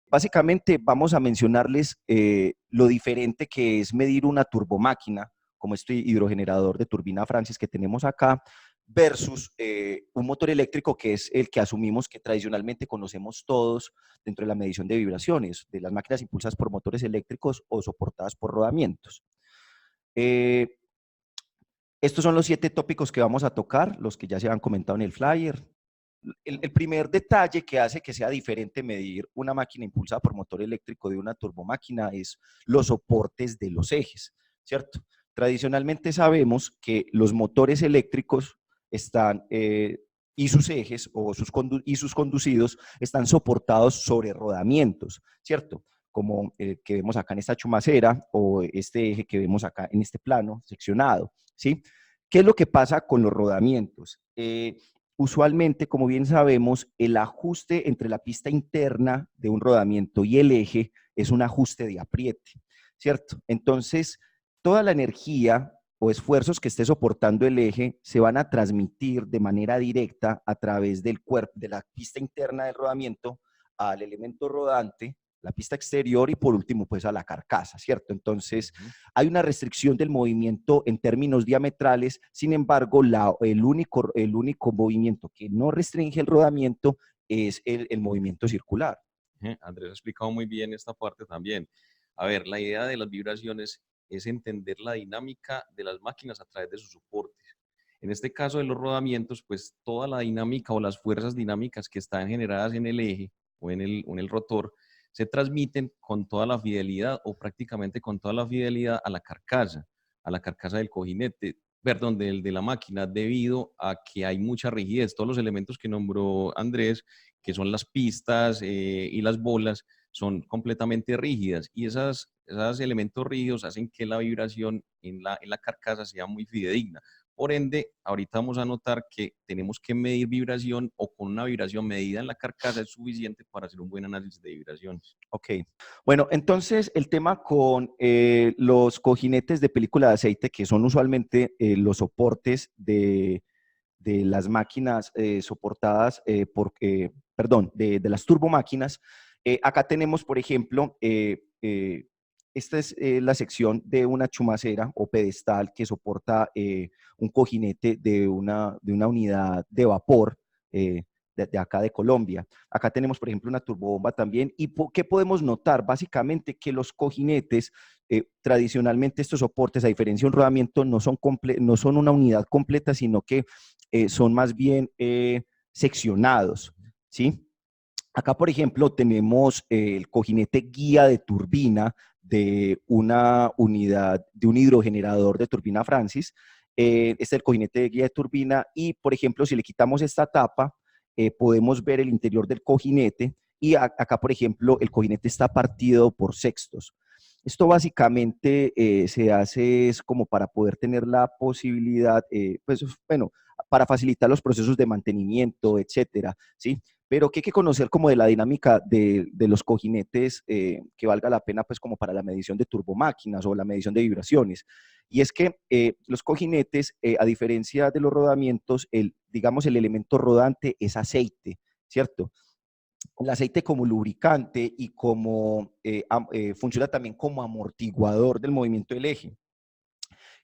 Básicamente vamos a mencionarles lo diferente que es medir una turbomáquina, como este hidrogenerador de turbina Francis que tenemos acá, versus un motor eléctrico que es el que asumimos que tradicionalmente conocemos todos dentro de la medición de vibraciones, de las máquinas impulsadas por motores eléctricos o soportadas por rodamientos. Eh, Estos son los 7 tópicos que vamos a tocar, los que ya se han comentado en el flyer. El primer detalle que hace que sea diferente medir una máquina impulsada por motor eléctrico de una turbomáquina es los soportes de los ejes, ¿cierto? Tradicionalmente sabemos que los motores eléctricos están, y sus ejes y sus conducidos están soportados sobre rodamientos, ¿cierto? Como el que vemos acá en esta chumacera o este eje que vemos acá en este plano seccionado, ¿sí? ¿Qué es lo que pasa con los rodamientos? Usualmente, como bien sabemos, el ajuste entre la pista interna de un rodamiento y el eje es un ajuste de apriete, ¿cierto? Entonces, toda la energía o esfuerzos que esté soportando el eje se van a transmitir de manera directa a través del cuerpo, de la pista interna del rodamiento al elemento rodante, la pista exterior y por último pues a la carcasa, ¿cierto? Entonces hay una restricción del movimiento en términos diametrales, sin embargo el único movimiento que no restringe el rodamiento es el movimiento circular. Andrés ha explicado muy bien esta parte también. A ver, la idea de las vibraciones es entender la dinámica de las máquinas a través de sus soportes. En este caso de los rodamientos, pues toda la dinámica o las fuerzas dinámicas que están generadas en el eje o en el rotor se transmiten con toda la fidelidad o prácticamente con toda la fidelidad a la carcasa del cojinete, perdón, de la máquina, debido a que hay mucha rigidez. Todos los elementos que nombró Andrés, que son las pistas y las bolas, son completamente rígidas y esos elementos rígidos hacen que la vibración en la carcasa sea muy fidedigna. Por ende, ahorita vamos a notar que tenemos que medir vibración o con una vibración medida en la carcasa es suficiente para hacer un buen análisis de vibraciones. Ok, bueno, entonces el tema con los cojinetes de película de aceite, que son usualmente los soportes de las máquinas soportadas perdón, de las turbomáquinas. Acá tenemos, por ejemplo, esta es la sección de una chumacera o pedestal que soporta un cojinete de una unidad de vapor de acá de Colombia. Acá tenemos, por ejemplo, una turbobomba también. ¿Y qué podemos notar? Básicamente que los cojinetes, tradicionalmente estos soportes, a diferencia de un rodamiento, no son una unidad completa, sino que son más bien seccionados, ¿sí? Acá, por ejemplo, tenemos el cojinete guía de turbina de una unidad, de un hidrogenerador de turbina Francis. Este es el cojinete de guía de turbina y, por ejemplo, si le quitamos esta tapa, podemos ver el interior del cojinete y acá, por ejemplo, el cojinete está partido por sextos. Esto básicamente se hace es como para poder tener la posibilidad, pues bueno, para facilitar los procesos de mantenimiento, etcétera, ¿sí? Pero que hay que conocer como de la dinámica de los cojinetes que valga la pena pues como para la medición de turbomáquinas o la medición de vibraciones. Y es que los cojinetes, a diferencia de los rodamientos, digamos el elemento rodante es aceite, ¿cierto? El aceite como lubricante y como funciona también como amortiguador del movimiento del eje.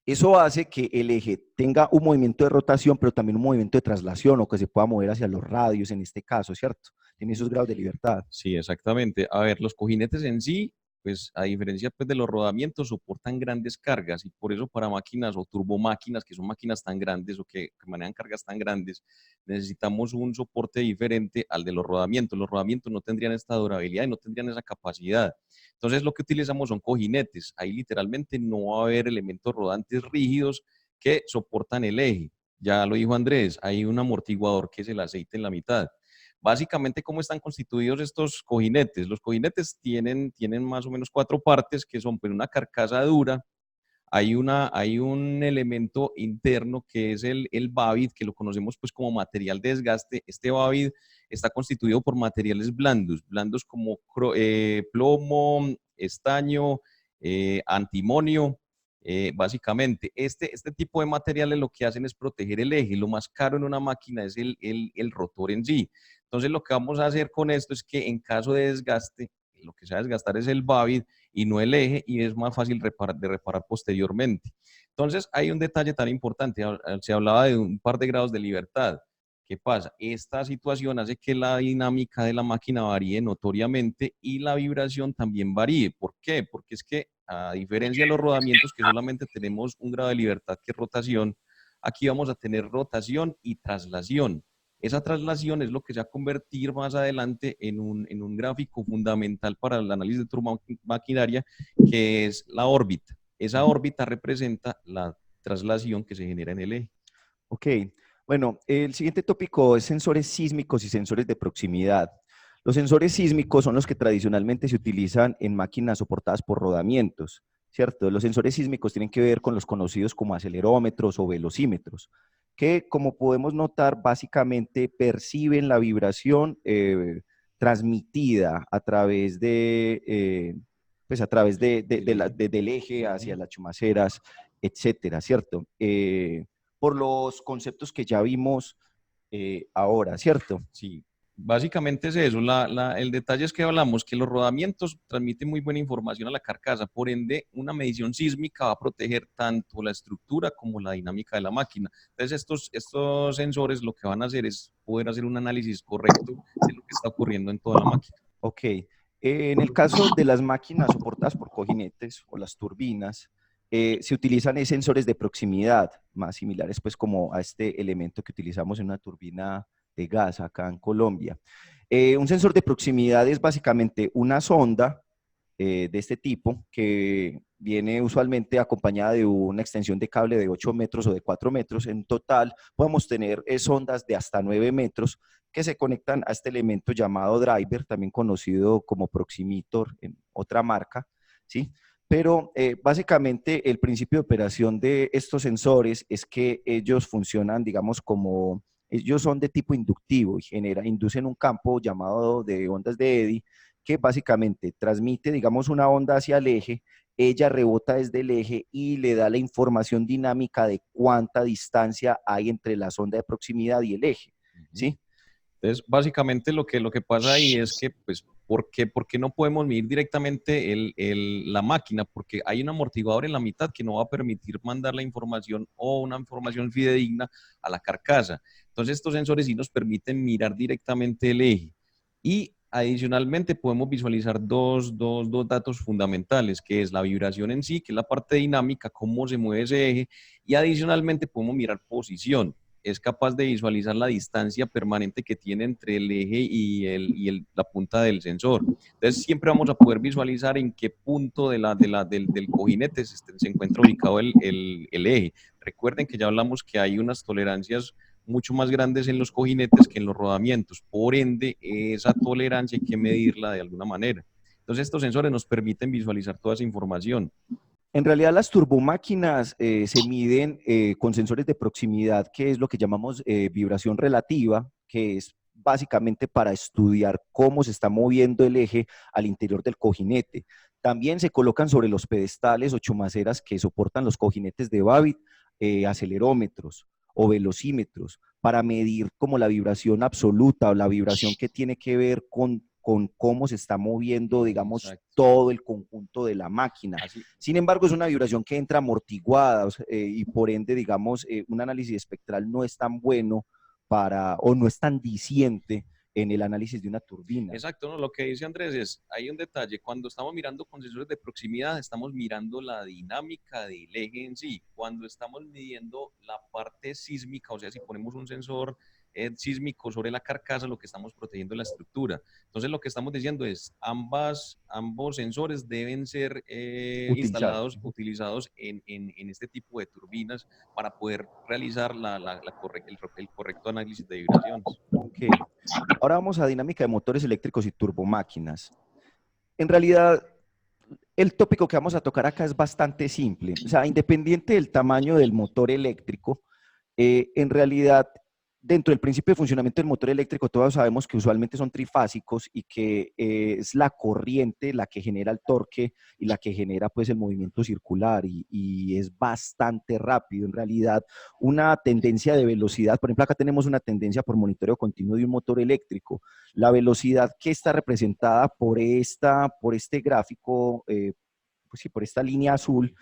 Eso hace que el eje tenga un movimiento de rotación, pero también un movimiento de traslación o que se pueda mover hacia los radios en este caso, ¿cierto? Tiene esos grados de libertad. Sí, exactamente. A ver, los cojinetes en sí, pues a diferencia pues, de los rodamientos, soportan grandes cargas y por eso para máquinas o turbomáquinas, que son máquinas tan grandes o que manejan cargas tan grandes, necesitamos un soporte diferente al de los rodamientos. Los rodamientos no tendrían esta durabilidad y no tendrían esa capacidad. Entonces lo que utilizamos son cojinetes. Ahí literalmente no va a haber elementos rodantes rígidos que soportan el eje. Ya lo dijo Andrés, hay un amortiguador que es el aceite en la mitad. Básicamente, ¿cómo están constituidos estos cojinetes? Los cojinetes tienen más o menos 4 partes que son pues, una carcasa dura, hay un elemento interno que es el BAVID, que lo conocemos pues como material de desgaste. Este BAVID está constituido por materiales blandos como plomo, estaño, antimonio. Básicamente, este tipo de materiales lo que hacen es proteger el eje. Lo más caro en una máquina es el rotor en sí. Entonces, lo que vamos a hacer con esto es que en caso de desgaste, lo que se va a desgastar es el BABID y no el eje, y es más fácil de reparar posteriormente. Entonces, hay un detalle tan importante, se hablaba de un par de grados de libertad. ¿Qué pasa? Esta situación hace que la dinámica de la máquina varíe notoriamente y la vibración también varíe. ¿Por qué? Porque es que, a diferencia de los rodamientos, que solamente tenemos un grado de libertad que es rotación, aquí vamos a tener rotación y traslación. Esa traslación es lo que se va a convertir más adelante en un gráfico fundamental para el análisis de turbomaquinaria, que es la órbita. Esa órbita representa la traslación que se genera en el eje. Ok, bueno, el siguiente tópico es sensores sísmicos y sensores de proximidad. Los sensores sísmicos son los que tradicionalmente se utilizan en máquinas soportadas por rodamientos, ¿cierto? Los sensores sísmicos tienen que ver con los conocidos como acelerómetros o velocímetros, que como podemos notar, básicamente perciben la vibración transmitida a través pues a través del eje hacia las chumaceras, etcétera, ¿cierto? Por los conceptos que ya vimos ahora, ¿cierto? Sí, básicamente es eso. El detalle es que hablamos que los rodamientos transmiten muy buena información a la carcasa, por ende, una medición sísmica va a proteger tanto la estructura como la dinámica de la máquina. Entonces, estos sensores lo que van a hacer es poder hacer un análisis correcto de lo que está ocurriendo en toda la máquina. Ok. En el caso de las máquinas soportadas por cojinetes o las turbinas, se utilizan sensores de proximidad, más similares pues como a este elemento que utilizamos en una turbina de gas acá en Colombia. Un sensor de proximidad es básicamente una sonda de este tipo que viene usualmente acompañada de una extensión de cable de 8 metros o de 4 metros. En total podemos tener sondas de hasta 9 metros que se conectan a este elemento llamado driver, también conocido como proximitor en otra marca, ¿sí? Pero básicamente el principio de operación de estos sensores es que ellos funcionan, digamos, como, ellos son de tipo inductivo y inducen un campo llamado de ondas de Eddy, que básicamente transmite, digamos, una onda hacia el eje, ella rebota desde el eje y le da la información dinámica de cuánta distancia hay entre la sonda de proximidad y el eje, ¿sí? Entonces, básicamente lo que pasa ahí es que, pues, ¿por qué no podemos medir directamente la máquina? Porque hay un amortiguador en la mitad que no va a permitir mandar la información o una información fidedigna a la carcasa. Entonces, estos sensores sí nos permiten mirar directamente el eje. Y adicionalmente podemos visualizar dos datos fundamentales, que es la vibración en sí, que es la parte dinámica, cómo se mueve ese eje, y adicionalmente podemos mirar posición. Es capaz de visualizar la distancia permanente que tiene entre el eje y la punta del sensor. Entonces siempre vamos a poder visualizar en qué punto del cojinete se encuentra ubicado el eje. Recuerden que ya hablamos que hay unas tolerancias mucho más grandes en los cojinetes que en los rodamientos. Por ende, esa tolerancia hay que medirla de alguna manera. Entonces estos sensores nos permiten visualizar toda esa información. En realidad las turbomáquinas se miden con sensores de proximidad, que es lo que llamamos vibración relativa, que es básicamente para estudiar cómo se está moviendo el eje al interior del cojinete. También se colocan sobre los pedestales o chumaceras que soportan los cojinetes de Babbitt, acelerómetros o velocímetros para medir como la vibración absoluta o la vibración que tiene que ver con cómo se está moviendo, digamos, Exacto. todo el conjunto de la máquina. Así. Sin embargo, es una vibración que entra amortiguada y por ende, digamos, un análisis espectral no es tan bueno o no es tan diciente en el análisis de una turbina. Exacto, ¿no? Lo que dice Andrés es, hay un detalle, cuando estamos mirando con sensores de proximidad, estamos mirando la dinámica del eje en sí. Cuando estamos midiendo la parte sísmica, o sea, si ponemos un sensor sísmico sobre la carcasa, lo que estamos protegiendo es la estructura. Entonces, lo que estamos diciendo es, ambos sensores deben ser utilizados en este tipo de turbinas para poder realizar el correcto análisis de vibraciones. Okay. Ahora vamos a dinámica de motores eléctricos y turbomáquinas. En realidad, el tópico que vamos a tocar acá es bastante simple. O sea, independiente del tamaño del motor eléctrico, en realidad dentro del principio de funcionamiento del motor eléctrico, todos sabemos que usualmente son trifásicos y que es la corriente la que genera el torque y la que genera pues el movimiento circular y es bastante rápido. En realidad, una tendencia de velocidad, por ejemplo, acá tenemos una tendencia por monitoreo continuo de un motor eléctrico. La velocidad que está representada por este gráfico, pues sí, por esta línea azul,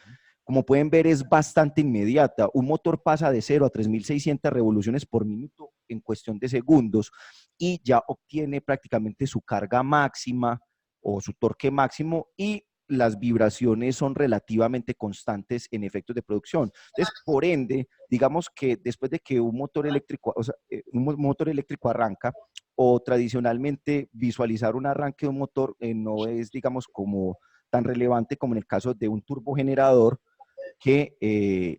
como pueden ver, es bastante inmediata. Un motor pasa de 0 a 3.600 revoluciones por minuto en cuestión de segundos y ya obtiene prácticamente su carga máxima o su torque máximo y las vibraciones son relativamente constantes en efectos de producción. Entonces, por ende, digamos que después de que un motor eléctrico, o sea, motor eléctrico arranca, o tradicionalmente visualizar un arranque de un motor no es, digamos, como tan relevante como en el caso de un turbogenerador, que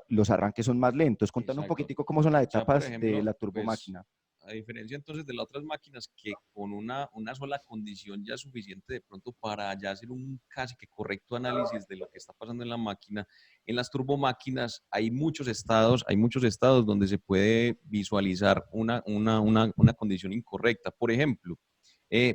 los arranques son más lentos. Contando un Exacto. poquitico cómo son las O sea, por etapas de ejemplo, la pues turbomáquina. a diferencia entonces de las otras máquinas que con una sola condición ya es suficiente de pronto para ya hacer un casi que correcto análisis de lo que está pasando en la máquina, en las turbomáquinas hay muchos estados donde se puede visualizar una condición incorrecta. Por ejemplo,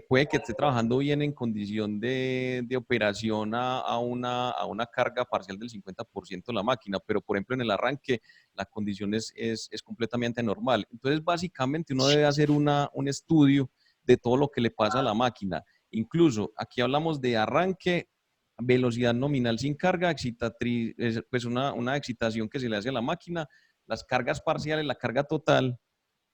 puede que esté trabajando bien en condición de operación a una carga parcial del 50% de la máquina, pero por ejemplo en el arranque la condición es completamente normal. Entonces, básicamente uno debe hacer un estudio de todo lo que le pasa a la máquina. Incluso aquí hablamos de arranque, velocidad nominal sin carga, excitatriz, pues una excitación que se le hace a la máquina, las cargas parciales, la carga total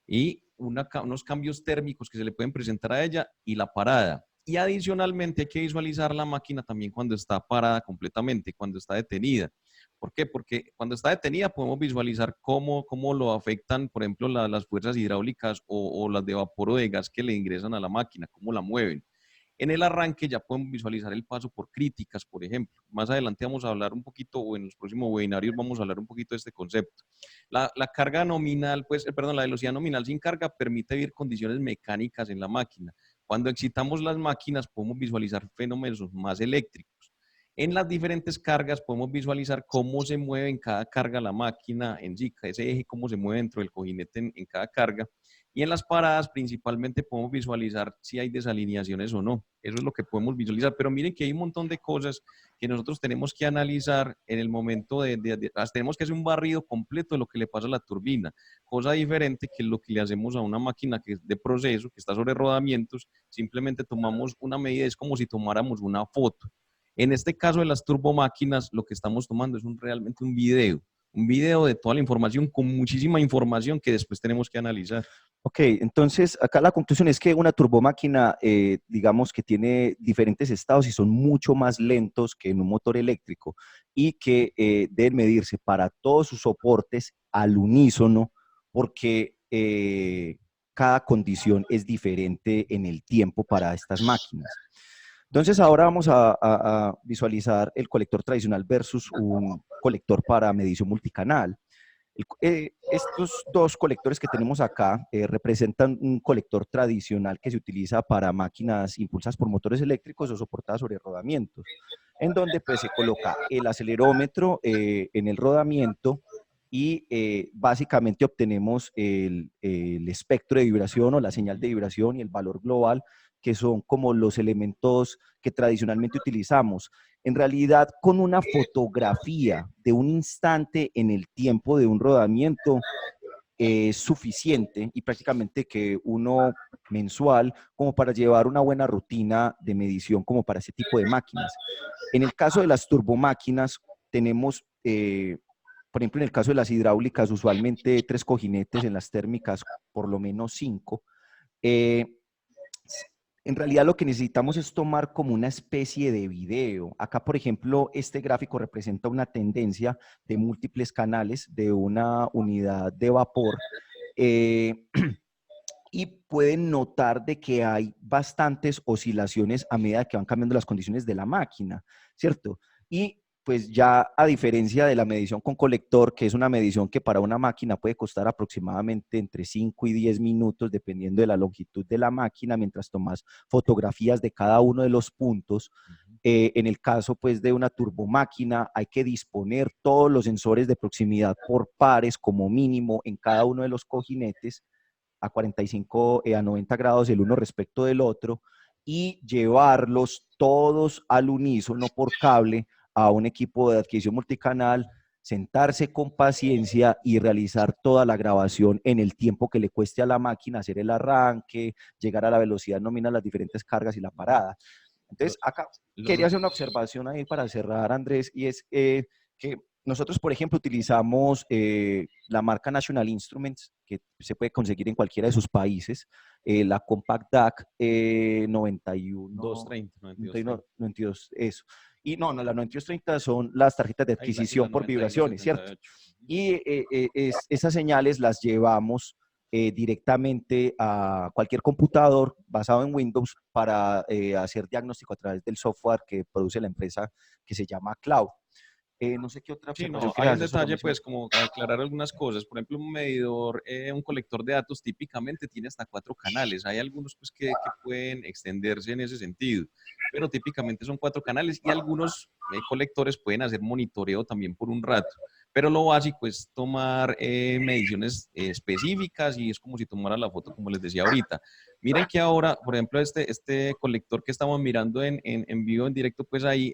y unos cambios térmicos que se le pueden presentar a ella y la parada. Y adicionalmente hay que visualizar la máquina también cuando está parada completamente, cuando está detenida. ¿Por qué? Porque cuando está detenida podemos visualizar cómo lo afectan, por ejemplo, las fuerzas hidráulicas o las de vapor o de gas que le ingresan a la máquina, cómo la mueven. En el arranque ya podemos visualizar el paso por críticas, por ejemplo. Más adelante vamos a hablar un poquito, o en los próximos webinarios vamos a hablar un poquito de este concepto. La carga nominal, pues, perdón, la velocidad nominal sin carga permite vivir condiciones mecánicas en la máquina. Cuando excitamos las máquinas podemos visualizar fenómenos más eléctricos. En las diferentes cargas podemos visualizar cómo se mueve en cada carga la máquina en sí, ese eje, cómo se mueve dentro del cojinete en cada carga. Y en las paradas principalmente podemos visualizar si hay desalineaciones o no. Eso es lo que podemos visualizar. Pero miren que hay un montón de cosas que nosotros tenemos que analizar en el momento tenemos que hacer un barrido completo de lo que le pasa a la turbina. Cosa diferente que lo que le hacemos a una máquina que es de proceso, que está sobre rodamientos, simplemente tomamos una medida, es como si tomáramos una foto. En este caso de las turbomáquinas, lo que estamos tomando es realmente un video de toda la información con muchísima información que después tenemos que analizar. Ok, entonces acá la conclusión es que una turbomáquina, digamos que tiene diferentes estados y son mucho más lentos que en un motor eléctrico y que deben medirse para todos sus soportes al unísono porque cada condición es diferente en el tiempo para estas máquinas. Entonces ahora vamos a visualizar el colector tradicional versus un colector para medición multicanal. Estos dos colectores que tenemos acá representan un colector tradicional que se utiliza para máquinas impulsadas por motores eléctricos o soportadas sobre rodamientos, en donde pues se coloca el acelerómetro en el rodamiento y básicamente obtenemos el espectro de vibración o la señal de vibración y el valor global, que son como los elementos que tradicionalmente utilizamos. En realidad, con una fotografía de un instante en el tiempo de un rodamiento es suficiente y prácticamente que uno mensual como para llevar una buena rutina de medición como para ese tipo de máquinas. En el caso de las turbomáquinas, tenemos, por ejemplo, en el caso de las hidráulicas, usualmente 3 cojinetes, en las térmicas por lo menos 5. En realidad lo que necesitamos es tomar como una especie de video. Acá, por ejemplo, este gráfico representa una tendencia de múltiples canales de una unidad de vapor y pueden notar de que hay bastantes oscilaciones a medida que van cambiando las condiciones de la máquina, ¿cierto? Y pues ya a diferencia de la medición con colector, que es una medición que para una máquina puede costar aproximadamente entre 5 y 10 minutos, dependiendo de la longitud de la máquina, mientras tomas fotografías de cada uno de los puntos, En el caso pues de una turbomáquina hay que disponer todos los sensores de proximidad por pares como mínimo en cada uno de los cojinetes a 45, a 90 grados el uno respecto del otro y llevarlos todos al unísono por cable a un equipo de adquisición multicanal, sentarse con paciencia y realizar toda la grabación en el tiempo que le cueste a la máquina hacer el arranque, llegar a la velocidad nominal, las diferentes cargas y la parada. Lo- Entonces, acá lo- quería hacer una observación ahí para cerrar, Andrés, y es que nosotros, por ejemplo, utilizamos la marca National Instruments, que se puede conseguir en cualquiera de sus países, la Compact DAC 91, 230, 91, 9230. 92, eso. Y no, no, las 9230 son las tarjetas de Y la adquisición por vibraciones, ¿cierto? 9178. Y esas señales las llevamos directamente a cualquier computador basado en Windows para hacer diagnóstico a través del software que produce la empresa que se llama Cloud. No sé qué otra Sí, observación no, hay quieras un hacer sobre la detalle, mención. pues, como aclarar algunas cosas. Por ejemplo, un medidor, un colector de datos típicamente tiene hasta 4 canales. Hay algunos, pues, que pueden extenderse en ese sentido, pero típicamente son 4 canales y algunos colectores pueden hacer monitoreo también por un rato. Pero lo básico es tomar mediciones específicas y es como si tomara la foto, como les decía ahorita. Miren que ahora, por ejemplo, este colector que estamos mirando en vivo, en directo, pues ahí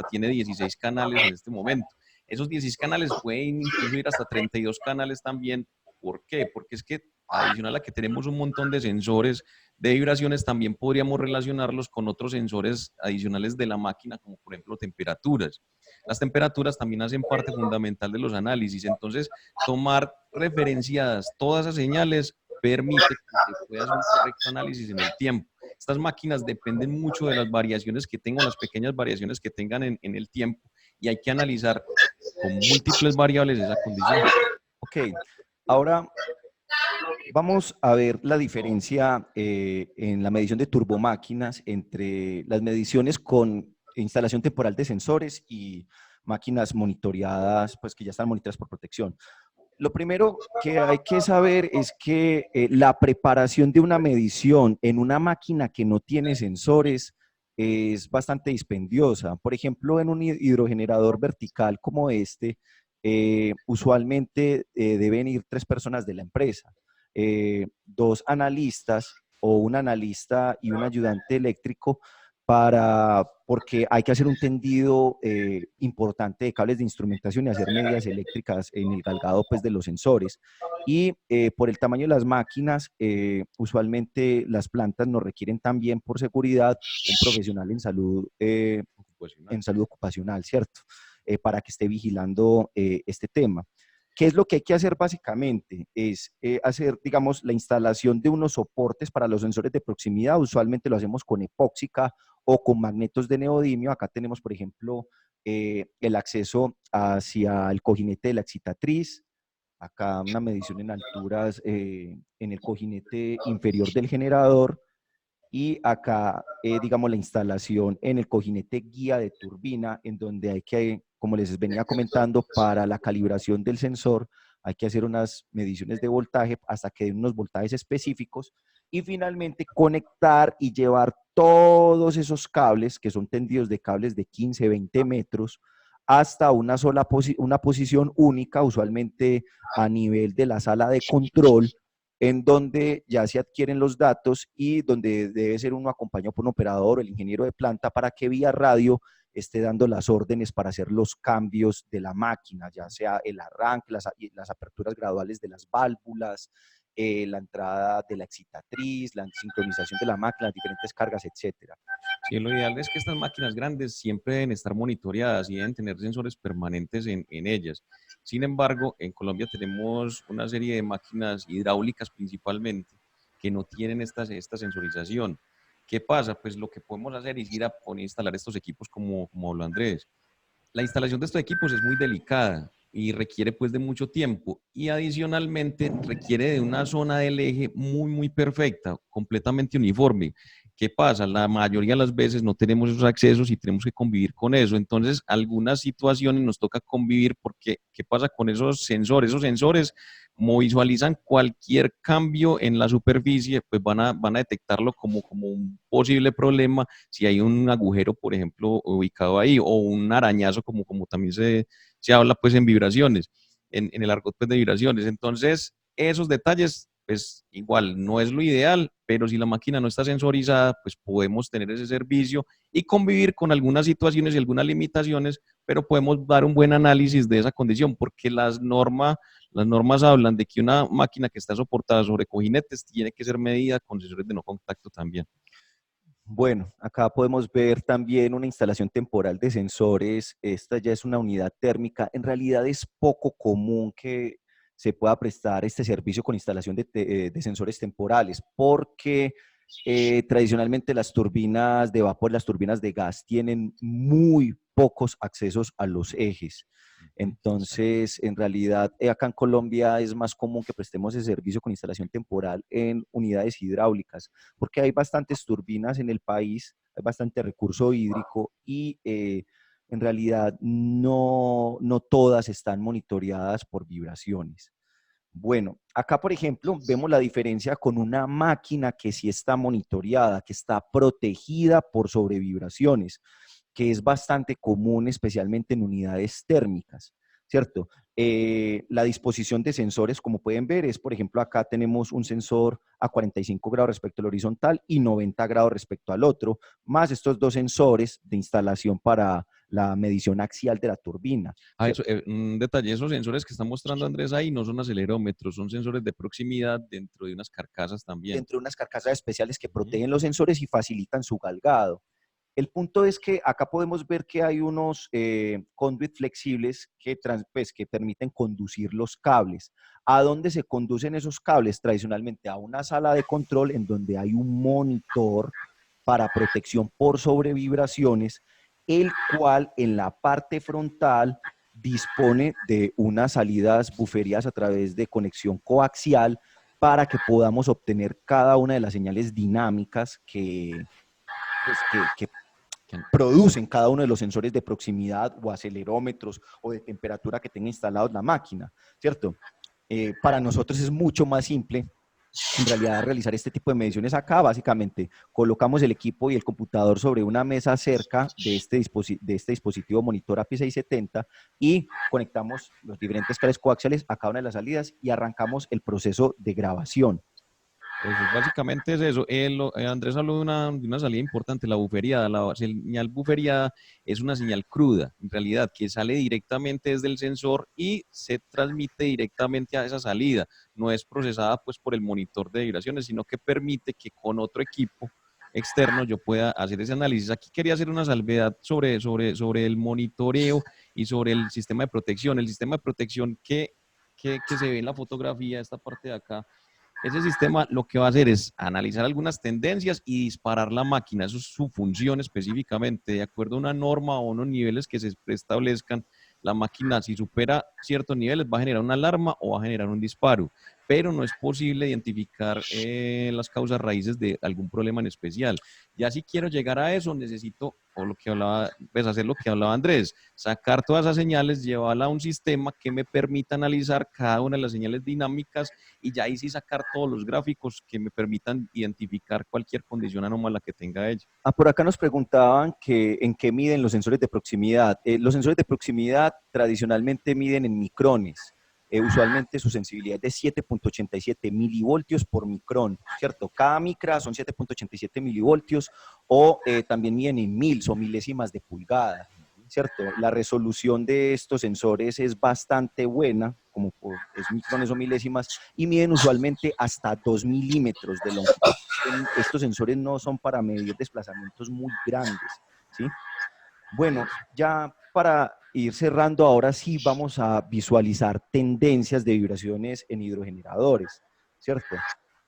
tiene 16 canales en este momento. Esos 16 canales pueden incluso ir hasta 32 canales también. ¿Por qué? Porque es que adicional a que tenemos un montón de sensores de vibraciones, también podríamos relacionarlos con otros sensores adicionales de la máquina, como por ejemplo temperaturas. Las temperaturas también hacen parte fundamental de los análisis. Entonces, tomar referenciadas todas esas señales permite que se pueda hacer un correcto análisis en el tiempo. Estas máquinas dependen mucho de las variaciones que tengan, las pequeñas variaciones que tengan en el tiempo, y hay que analizar con múltiples variables esa condición. Ok, ahora vamos a ver la diferencia en la medición de turbomáquinas entre las mediciones con instalación temporal de sensores y máquinas monitoreadas, pues que ya están monitoreadas por protección. Lo primero que hay que saber es que la preparación de una medición en una máquina que no tiene sensores es bastante dispendiosa. Por ejemplo, en un hidrogenerador vertical como este, usualmente deben ir 3 personas de la empresa, 2 analistas o un analista y un ayudante eléctrico porque hay que hacer un tendido importante de cables de instrumentación y hacer medidas eléctricas en el galgado pues, de los sensores. Y por el tamaño de las máquinas, usualmente las plantas nos requieren también por seguridad un profesional en salud ocupacional, ¿cierto? Para que esté vigilando este tema. ¿Qué es lo que hay que hacer básicamente? Es hacer, digamos, la instalación de unos soportes para los sensores de proximidad. Usualmente lo hacemos con epóxica o con magnetos de neodimio. Acá tenemos, por ejemplo, el acceso hacia el cojinete de la excitatriz. Acá una medición en alturas en el cojinete inferior del generador. Y acá, digamos, la instalación en el cojinete guía de turbina, en donde hay que, como les venía comentando, para la calibración del sensor, hay que hacer unas mediciones de voltaje hasta que den unos voltajes específicos y finalmente conectar y llevar todos esos cables, que son tendidos de cables de 15, 20 metros, hasta una posición única, usualmente a nivel de la sala de control, en donde ya se adquieren los datos y donde debe ser uno acompañado por un operador o el ingeniero de planta para que vía radio esté dando las órdenes para hacer los cambios de la máquina, ya sea el arranque, las aperturas graduales de las válvulas, la entrada de la excitatriz, la sincronización de la máquina, las diferentes cargas, etcétera. Sí, lo ideal es que estas máquinas grandes siempre deben estar monitoreadas y deben tener sensores permanentes en ellas. Sin embargo, en Colombia tenemos una serie de máquinas hidráulicas principalmente que no tienen esta sensorización. ¿Qué pasa? Pues lo que podemos hacer es ir a poner, instalar estos equipos como habló Andrés. La instalación de estos equipos es muy delicada y requiere pues de mucho tiempo, y adicionalmente requiere de una zona del eje muy perfecta, completamente uniforme, ¿Qué pasa? La mayoría de las veces no tenemos esos accesos y tenemos que convivir con eso. Entonces, algunas situaciones nos toca convivir porque, ¿qué pasa con esos sensores? Esos sensores, como visualizan cualquier cambio en la superficie, pues van a detectarlo como un posible problema si hay un agujero, por ejemplo, ubicado ahí, o un arañazo, como también se habla pues en vibraciones, en el argot pues, de vibraciones. Entonces, esos detalles pues igual no es lo ideal, pero si la máquina no está sensorizada, pues podemos tener ese servicio y convivir con algunas situaciones y algunas limitaciones, pero podemos dar un buen análisis de esa condición, porque las normas hablan de que una máquina que está soportada sobre cojinetes tiene que ser medida con sensores de no contacto también. Bueno, acá podemos ver también una instalación temporal de sensores. Esta ya es una unidad térmica. En realidad es poco común que se pueda prestar este servicio con instalación de sensores temporales, porque tradicionalmente las turbinas de vapor, las turbinas de gas tienen muy pocos accesos a los ejes. Ujú, exacto. Entonces, en realidad, acá en Colombia es más común que prestemos ese servicio con instalación temporal en unidades hidráulicas, porque hay bastantes turbinas en el país, hay bastante recurso hídrico y en realidad no todas están monitoreadas por vibraciones. Bueno, acá por ejemplo vemos la diferencia con una máquina que sí está monitoreada, que está protegida por sobrevibraciones, que es bastante común especialmente en unidades térmicas, ¿cierto? La disposición de sensores, como pueden ver, es, por ejemplo, acá tenemos un sensor a 45 grados respecto al horizontal y 90 grados respecto al otro, más estos dos sensores de instalación para la medición axial de la turbina, Ah, ¿cierto? un detalle, esos sensores que está mostrando Andrés ahí no son acelerómetros, son sensores de proximidad dentro de unas carcasas también. Dentro de unas carcasas especiales que Ujú. protegen los sensores y facilitan su galgado. El punto es que acá podemos ver que hay unos conduit flexibles pues, que permiten conducir los cables. ¿A dónde se conducen esos cables? Tradicionalmente a una sala de control en donde hay un monitor para protección por sobrevibraciones, el cual en la parte frontal dispone de unas salidas buferias a través de conexión coaxial para que podamos obtener cada una de las señales dinámicas que Que- producen cada uno de los sensores de proximidad o acelerómetros o de temperatura que tenga instalados la máquina, ¿cierto? Para nosotros es mucho más simple en realidad realizar este tipo de mediciones acá. Básicamente colocamos el equipo y el computador sobre una mesa cerca de este dispositivo monitor API670 y conectamos los diferentes cables coaxiales a cada una de las salidas y arrancamos el proceso de grabación. Eso, básicamente es eso. Andrés habló de una salida importante, la buferiada. La señal buferiada es una señal cruda, en realidad, que sale directamente desde el sensor y se transmite directamente a esa salida. No es procesada pues por el monitor de vibraciones, sino que permite que con otro equipo externo yo pueda hacer ese análisis. Aquí quería hacer una salvedad sobre el monitoreo y sobre el sistema de protección. El sistema de protección que se ve en la fotografía, esta parte de acá, ese sistema lo que va a hacer es analizar algunas tendencias y disparar la máquina. Eso es su función específicamente. De acuerdo a una norma o unos niveles que se establezcan, la máquina, si supera ciertos niveles, va a generar una alarma o va a generar un disparo. Pero no es posible identificar las causas raíces de algún problema en especial. Ya si quiero llegar a eso, necesito, o lo que hablaba, pues hacer lo que hablaba Andrés, sacar todas esas señales, llevarla a un sistema que me permita analizar cada una de las señales dinámicas y ya ahí sí sacar todos los gráficos que me permitan identificar cualquier condición anómala que tenga ella. Por acá nos preguntaban que en qué miden los sensores de proximidad. Los sensores de proximidad tradicionalmente miden en micrones. Usualmente su sensibilidad es de 7.87 milivoltios por micrón, ¿cierto? Cada micra son 7.87 milivoltios o también miden en mils o milésimas de pulgada, ¿cierto? La resolución de estos sensores es bastante buena, como es micrones o milésimas, y miden usualmente hasta 2 milímetros de longitud. Estos sensores no son para medir desplazamientos muy grandes, ¿sí? Bueno, ya para ir cerrando, ahora sí vamos a visualizar tendencias de vibraciones en hidrogeneradores, ¿cierto?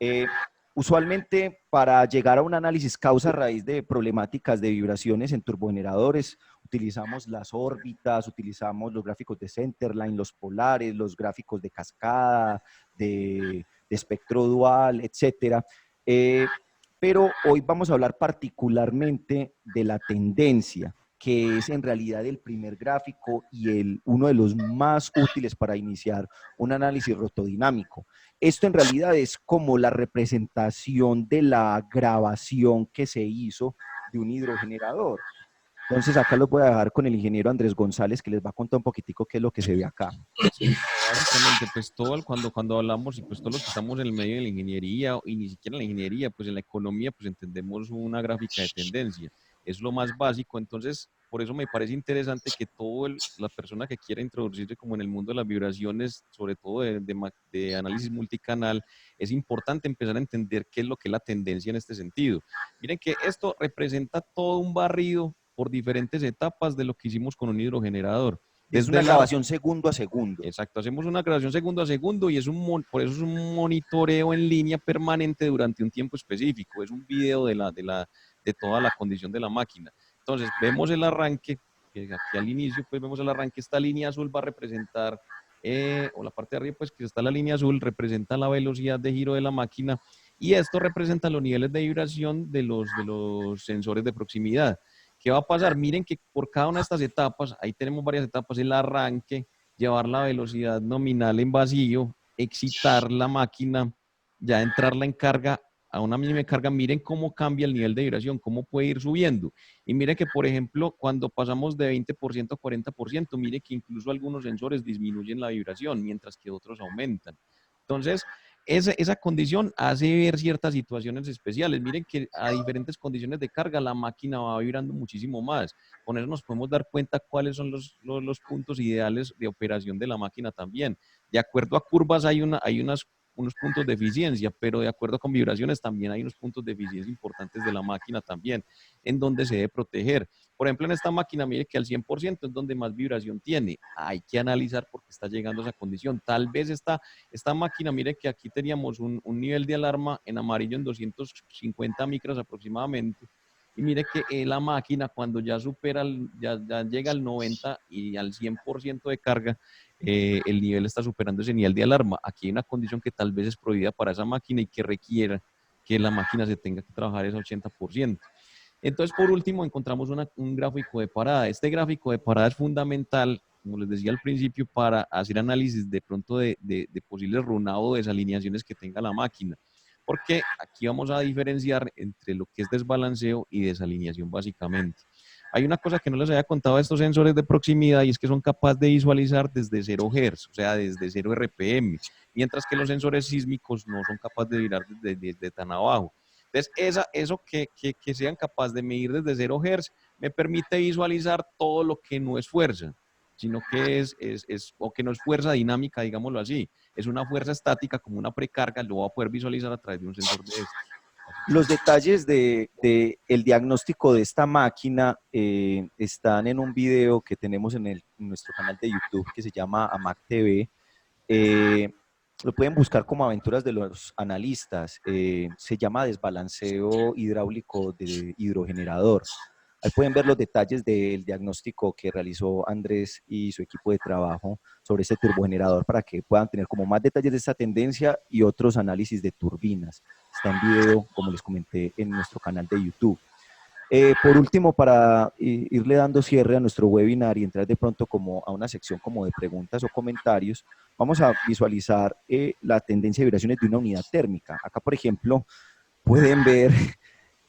Eh, Usualmente para llegar a un análisis causa-raíz de problemáticas de vibraciones en turbogeneradores, utilizamos las órbitas, utilizamos los gráficos de centerline, los polares, los gráficos de cascada, de espectro dual, etcétera. pero hoy vamos a hablar particularmente de la tendencia, que es en realidad el primer gráfico y uno de los más útiles para iniciar un análisis rotodinámico. Esto en realidad es como la representación de la grabación que se hizo de un hidrogenerador. Entonces acá los voy a dejar con el ingeniero Andrés González, que les va a contar un poquitico qué es lo que se ve acá. Sí, no, básicamente, pues cuando hablamos y pues todos los que estamos en el medio de la ingeniería y ni siquiera en la ingeniería, pues en la economía, pues entendemos una gráfica de tendencia. Es lo más básico, entonces por eso me parece interesante que la persona que quiera introducirse como en el mundo de las vibraciones, sobre todo de análisis multicanal, es importante empezar a entender qué es lo que es la tendencia en este sentido. Miren que esto representa todo un barrido por diferentes etapas de lo que hicimos con un hidrogenerador. Es Desde una la, grabación segundo a segundo. Exacto, hacemos una grabación segundo a segundo y por eso es un monitoreo en línea permanente durante un tiempo específico. Es un video de toda la condición de la máquina. Entonces, vemos el arranque, que aquí al inicio, pues vemos el arranque, esta línea azul va a representar, o la parte de arriba, pues que está la línea azul, representa la velocidad de giro de la máquina y esto representa los niveles de vibración de los sensores de proximidad. ¿Qué va a pasar? Miren que por cada una de estas etapas, ahí tenemos varias etapas, el arranque, llevar la velocidad nominal en vacío, excitar la máquina, ya entrarla en carga a una mínima carga, miren cómo cambia el nivel de vibración, cómo puede ir subiendo. Y miren que, por ejemplo, cuando pasamos de 20% a 40%, mire que incluso algunos sensores disminuyen la vibración, mientras que otros aumentan. Entonces, esa condición hace ver ciertas situaciones especiales. Miren que a diferentes condiciones de carga la máquina va vibrando muchísimo más. Con eso nos podemos dar cuenta cuáles son los puntos ideales de operación de la máquina también. De acuerdo a curvas unos puntos de eficiencia, pero de acuerdo con vibraciones también hay unos puntos de eficiencia importantes de la máquina también, en donde se debe proteger. Por ejemplo, en esta máquina, mire que al 100% es donde más vibración tiene. Hay que analizar por qué está llegando a esa condición. Tal vez esta máquina, mire que aquí teníamos un nivel de alarma en amarillo en 250 micras aproximadamente. Y mire que la máquina cuando ya supera, ya llega al 90 y al 100% de carga, el nivel está superando ese nivel de alarma. Aquí hay una condición que tal vez es prohibida para esa máquina y que requiera que la máquina se tenga que trabajar ese 80%. Entonces, por último, encontramos un gráfico de parada. Este gráfico de parada es fundamental, como les decía al principio, para hacer análisis de pronto de posibles runado o desalineaciones que tenga la máquina. Porque aquí vamos a diferenciar entre lo que es desbalanceo y desalineación básicamente. Hay una cosa que no les había contado a estos sensores de proximidad y es que son capaces de visualizar desde 0 Hz, o sea, desde 0 RPM, mientras que los sensores sísmicos no son capaces de vibrar desde tan abajo. Entonces, eso que sean capaces de medir desde 0 Hz me permite visualizar todo lo que no es fuerza, sino que o que no es fuerza dinámica, digámoslo así. Es una fuerza estática como una precarga, lo voy a poder visualizar a través de un sensor de estos. Los detalles de el diagnóstico de esta máquina están en un video que tenemos en nuestro canal de YouTube que se llama AMAC TV. Lo pueden buscar como Aventuras de los Analistas. Se llama Desbalanceo Hidráulico de Hidrogenerador. Ahí pueden ver los detalles del diagnóstico que realizó Andrés y su equipo de trabajo sobre este turbogenerador para que puedan tener como más detalles de esta tendencia y otros análisis de turbinas. Está en video, como les comenté, en nuestro canal de YouTube. Por último, para irle dando cierre a nuestro webinar y entrar de pronto como a una sección como de preguntas o comentarios, vamos a visualizar la tendencia de vibraciones de una unidad térmica. Acá, por ejemplo, pueden ver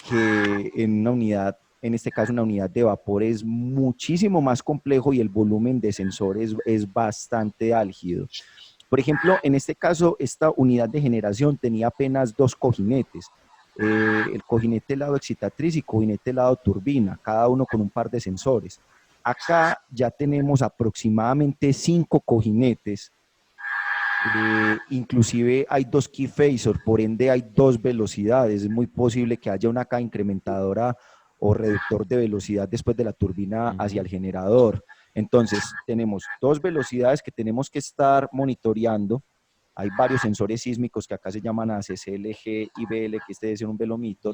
que en una unidad, en este caso una unidad de vapor, es muchísimo más complejo y el volumen de sensores es bastante álgido. Por ejemplo, en este caso, esta unidad de generación tenía apenas dos cojinetes, el cojinete lado excitatriz y cojinete lado turbina, cada uno con un par de sensores. Acá ya tenemos aproximadamente 5 cojinetes, inclusive hay dos key phasors, por ende hay dos velocidades. Es muy posible que haya una K incrementadora o reductor de velocidad después de la turbina hacia el generador. Entonces, tenemos dos velocidades que tenemos que estar monitoreando. Hay varios sensores sísmicos que acá se llaman ACCLG y BL, que este debe ser un velomito,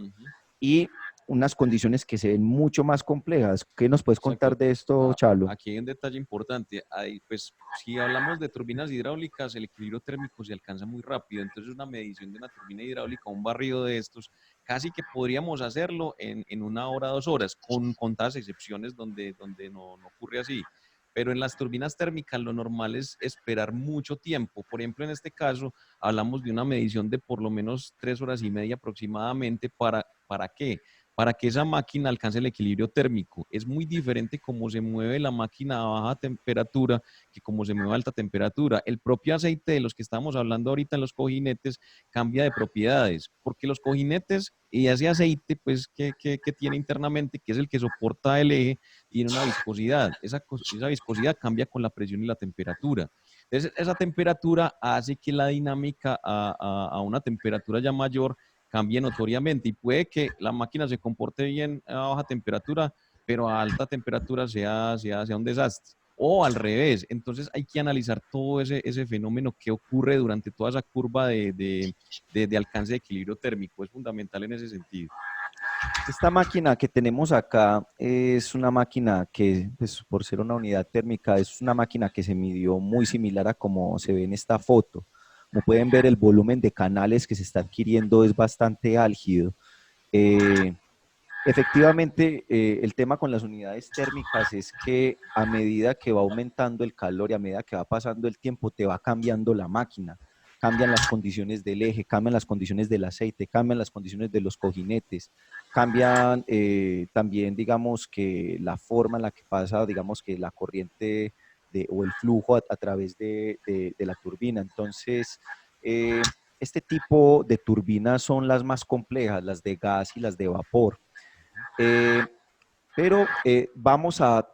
y unas condiciones que se ven mucho más complejas. ¿Qué nos puedes contar Exacto. de esto, Chalo? Aquí hay un detalle importante. Pues, si hablamos de turbinas hidráulicas, el equilibrio térmico se alcanza muy rápido. Entonces, una medición de una turbina hidráulica, un barrido de estos, casi que podríamos hacerlo en 1 hora, 2 horas, con contadas excepciones donde no ocurre así. Pero en las turbinas térmicas lo normal es esperar mucho tiempo. Por ejemplo, en este caso, hablamos de una medición de por lo menos 3 horas y media aproximadamente. ¿Para qué? Para que esa máquina alcance el equilibrio térmico. Es muy diferente cómo se mueve la máquina a baja temperatura que cómo se mueve a alta temperatura. El propio aceite de los que estamos hablando ahorita en los cojinetes cambia de propiedades, porque los cojinetes y ese aceite, pues, que tiene internamente, que es el que soporta el eje, tiene una viscosidad. Esa viscosidad cambia con la presión y la temperatura. Entonces, esa temperatura hace que la dinámica a una temperatura ya mayor cambie notoriamente y puede que la máquina se comporte bien a baja temperatura, pero a alta temperatura sea un desastre. O al revés, entonces hay que analizar todo ese fenómeno que ocurre durante toda esa curva de alcance de equilibrio térmico. Es fundamental en ese sentido. Esta máquina que tenemos acá es una máquina que, pues, por ser una unidad térmica, es una máquina que se midió muy similar a como se ve en esta foto. Como pueden ver, el volumen de canales que se está adquiriendo es bastante álgido. Eh, Efectivamente, el tema con las unidades térmicas es que a medida que va aumentando el calor y a medida que va pasando el tiempo, te va cambiando la máquina. Cambian las condiciones del eje, cambian las condiciones del aceite, cambian las condiciones de los cojinetes, cambian también, digamos, que la forma en la que pasa, digamos, que la corriente o el flujo a través de la turbina. Entonces, eh, este tipo de turbinas son las más complejas, las de gas y las de vapor. Eh, pero vamos a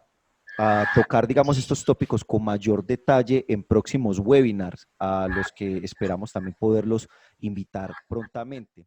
tocar, digamos, estos tópicos con mayor detalle en próximos webinars, a los que esperamos también poderlos invitar prontamente.